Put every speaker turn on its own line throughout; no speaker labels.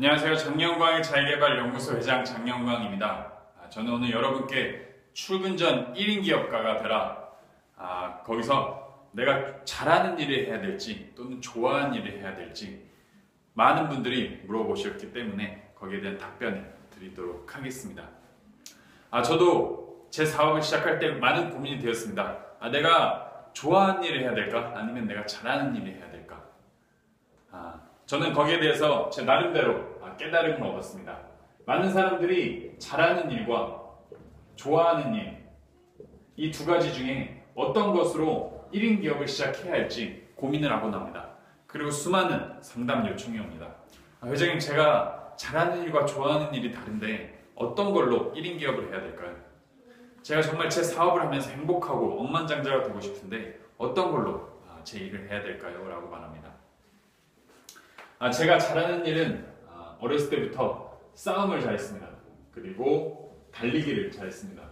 안녕하세요. 장영광의 자기개발연구소 회장 장영광입니다. 저는 오늘 여러분께 출근 전 1인 기업가가 되라, 거기서 내가 잘하는 일을 해야 될지 또는 좋아하는 일을 해야 될지 많은 분들이 물어보셨기 때문에 거기에 대한 답변을 드리도록 하겠습니다. 저도 제 사업을 시작할 때 많은 고민이 되었습니다. 내가 좋아하는 일을 해야 될까? 아니면 내가 잘하는 일을 해야 될까? 저는 거기에 대해서 제 나름대로 깨달음을 얻었습니다. 많은 사람들이 잘하는 일과 좋아하는 일, 이 두 가지 중에 어떤 것으로 1인 기업을 시작해야 할지 고민을 하곤 합니다. 그리고 수많은 상담 요청이 옵니다. 회장님, 제가 잘하는 일과 좋아하는 일이 다른데 어떤 걸로 1인 기업을 해야 될까요? 제가 정말 제 사업을 하면서 행복하고 억만장자가 되고 싶은데 어떤 걸로 제 일을 해야 될까요? 라고 말합니다. 제가 잘하는 일은 어렸을 때부터 싸움을 잘했습니다. 그리고 달리기를 잘했습니다.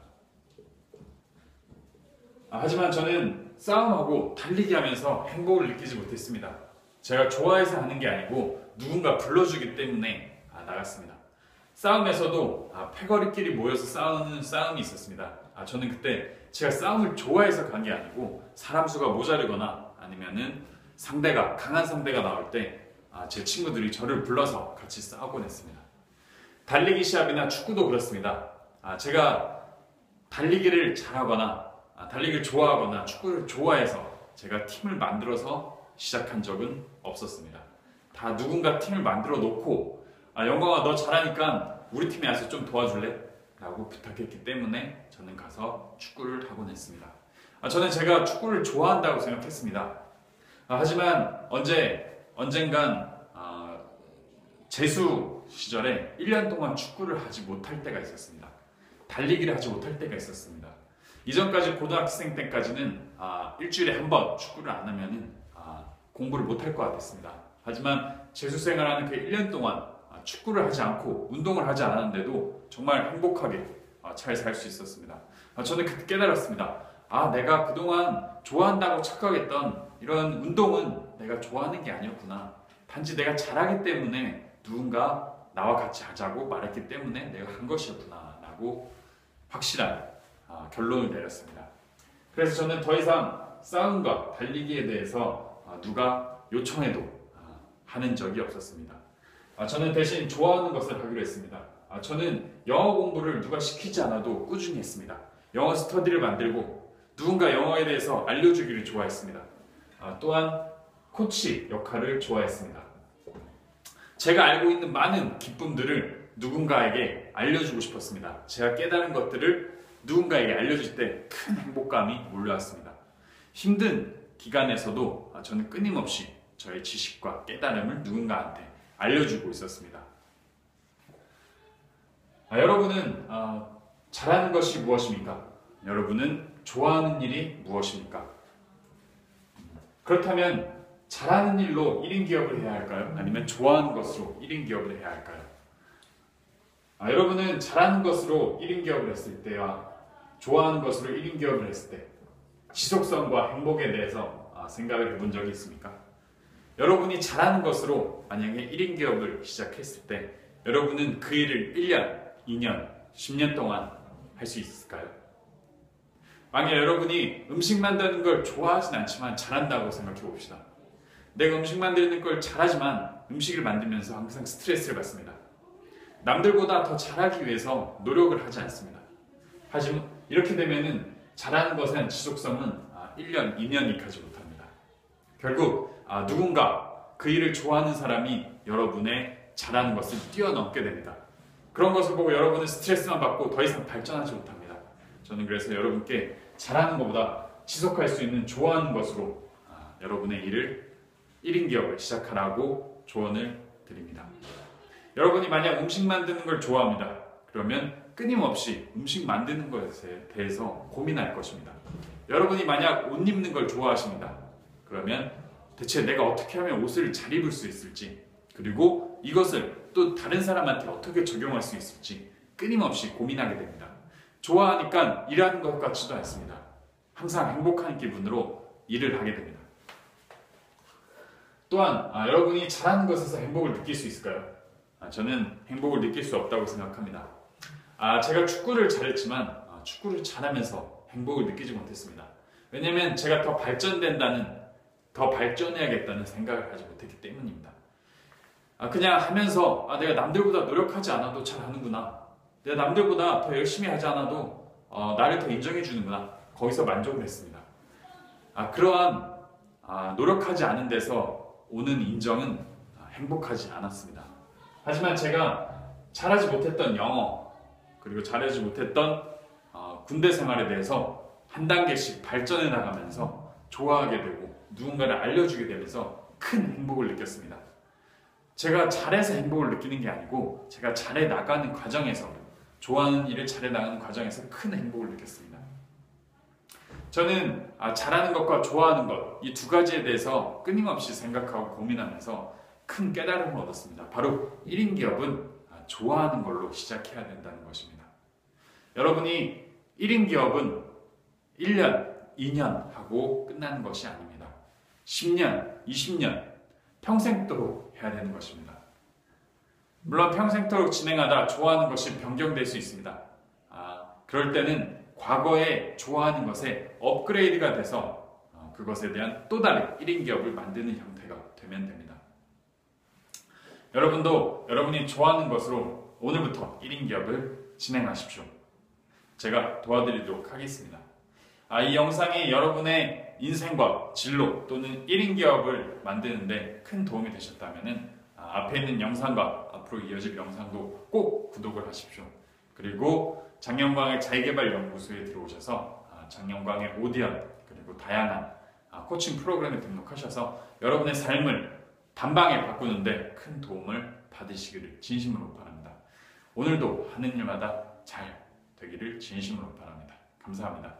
하지만 저는 싸움하고 달리기 하면서 행복을 느끼지 못했습니다. 제가 좋아해서 하는 게 아니고 누군가 불러주기 때문에 나갔습니다. 싸움에서도 패거리끼리 모여서 싸우는 싸움이 있었습니다. 저는 그때 제가 싸움을 좋아해서 간 게 아니고 사람 수가 모자르거나 아니면은 강한 상대가 나올 때 제 친구들이 저를 불러서 같이 싸우곤 했습니다. 달리기 시합이나 축구도 그렇습니다. 제가 달리기를 잘하거나 달리기를 좋아하거나 축구를 좋아해서 제가 팀을 만들어서 시작한 적은 없었습니다. 다 누군가 팀을 만들어 놓고 영광아, 너 잘하니까 우리 팀에 와서 좀 도와줄래? 라고 부탁했기 때문에 저는 가서 축구를 하곤 했습니다. 저는 제가 축구를 좋아한다고 생각했습니다. 하지만 언젠간 재수 시절에 1년 동안 축구를 하지 못할 때가 있었습니다. 달리기를 하지 못할 때가 있었습니다. 이전까지 고등학생 때까지는 일주일에 한 번 축구를 안 하면 공부를 못할 것 같았습니다. 하지만 재수 생활하는 그 1년 동안 축구를 하지 않고 운동을 하지 않았는데도 정말 행복하게 잘 살 수 있었습니다. 저는 그때 깨달았습니다. 내가 그동안 좋아한다고 착각했던 이런 운동은 내가 좋아하는 게 아니었구나. 단지 내가 잘하기 때문에 누군가 나와 같이 하자고 말했기 때문에 내가 한 것이었구나 라고 확실한 결론을 내렸습니다. 그래서 저는 더 이상 싸움과 달리기에 대해서 누가 요청해도 하는 적이 없었습니다. 저는 대신 좋아하는 것을 하기로 했습니다. 저는 영어 공부를 누가 시키지 않아도 꾸준히 했습니다. 영어 스터디를 만들고 누군가 영어에 대해서 알려주기를 좋아했습니다. 또한 코치 역할을 좋아했습니다. 제가 알고 있는 많은 기쁨들을 누군가에게 알려주고 싶었습니다. 제가 깨달은 것들을 누군가에게 알려줄 때 큰 행복감이 몰려왔습니다. 힘든 기간에서도 저는 끊임없이 저의 지식과 깨달음을 누군가한테 알려주고 있었습니다. 여러분은 잘하는 것이 무엇입니까? 여러분은 좋아하는 일이 무엇입니까? 그렇다면 잘하는 일로 1인 기업을 해야 할까요? 아니면 좋아하는 것으로 1인 기업을 해야 할까요? 여러분은 잘하는 것으로 1인 기업을 했을 때와 좋아하는 것으로 1인 기업을 했을 때 지속성과 행복에 대해서 생각을 해본 적이 있습니까? 여러분이 잘하는 것으로 만약에 1인 기업을 시작했을 때 여러분은 그 일을 1년, 2년, 10년 동안 할 수 있을까요? 만약 여러분이 음식 만드는 걸 좋아하진 않지만 잘한다고 생각해 봅시다. 내가 음식 만드는 걸 잘하지만 음식을 만들면서 항상 스트레스를 받습니다. 남들보다 더 잘하기 위해서 노력을 하지 않습니다. 하지만 이렇게 되면은 잘하는 것은 지속성은 1년, 2년이 가지 못합니다. 결국 누군가 그 일을 좋아하는 사람이 여러분의 잘하는 것을 뛰어넘게 됩니다. 그런 것을 보고 여러분은 스트레스만 받고 더 이상 발전하지 못합니다. 저는 그래서 여러분께 잘하는 것보다 지속할 수 있는 좋아하는 것으로 여러분의 일을 1인 기업을 시작하라고 조언을 드립니다. 여러분이 만약 음식 만드는 걸 좋아합니다. 그러면 끊임없이 음식 만드는 것에 대해서 고민할 것입니다. 여러분이 만약 옷 입는 걸 좋아하십니다. 그러면 대체 내가 어떻게 하면 옷을 잘 입을 수 있을지, 그리고 이것을 또 다른 사람한테 어떻게 적용할 수 있을지 끊임없이 고민하게 됩니다. 좋아하니까 일하는 것 같지도 않습니다. 항상 행복한 기분으로 일을 하게 됩니다. 또한 여러분이 잘하는 것에서 행복을 느낄 수 있을까요? 저는 행복을 느낄 수 없다고 생각합니다. 제가 축구를 잘했지만 축구를 잘하면서 행복을 느끼지 못했습니다. 왜냐면 제가 더 발전해야겠다는 생각을 하지 못했기 때문입니다. 그냥 하면서 내가 남들보다 노력하지 않아도 잘하는구나. 내가 남들보다 더 열심히 하지 않아도 나를 더 인정해 주는구나. 거기서 만족을 했습니다. 그러한 노력하지 않은 데서 오는 인정은 행복하지 않았습니다. 하지만 제가 잘하지 못했던 영어, 그리고 잘하지 못했던 군대 생활에 대해서 한 단계씩 발전해 나가면서 좋아하게 되고 누군가를 알려주게 되면서 큰 행복을 느꼈습니다. 제가 잘해서 행복을 느끼는 게 아니고 제가 잘해 나가는 과정에서, 좋아하는 일을 잘해 나가는 과정에서 큰 행복을 느꼈습니다. 저는 잘하는 것과 좋아하는 것, 이 두 가지에 대해서 끊임없이 생각하고 고민하면서 큰 깨달음을 얻었습니다. 바로 1인 기업은 좋아하는 걸로 시작해야 된다는 것입니다. 여러분이 1인 기업은 1년, 2년 하고 끝나는 것이 아닙니다. 10년, 20년, 평생도록 해야 되는 것입니다. 물론 평생도록 진행하다 좋아하는 것이 변경될 수 있습니다. 그럴 때는 과거에 좋아하는 것에 업그레이드가 돼서 그것에 대한 또 다른 1인 기업을 만드는 형태가 되면 됩니다. 여러분도 여러분이 좋아하는 것으로 오늘부터 1인 기업을 진행하십시오. 제가 도와드리도록 하겠습니다. 이 영상이 여러분의 인생과 진로 또는 1인 기업을 만드는데 큰 도움이 되셨다면 앞에 있는 영상과 앞으로 이어질 영상도 꼭 구독을 하십시오. 그리고 장영광의 자기개발 연구소에 들어오셔서 장영광의 오디언 그리고 다양한 코칭 프로그램에 등록하셔서 여러분의 삶을 단방에 바꾸는데 큰 도움을 받으시기를 진심으로 바랍니다. 오늘도 하는 일마다 잘 되기를 진심으로 바랍니다. 감사합니다.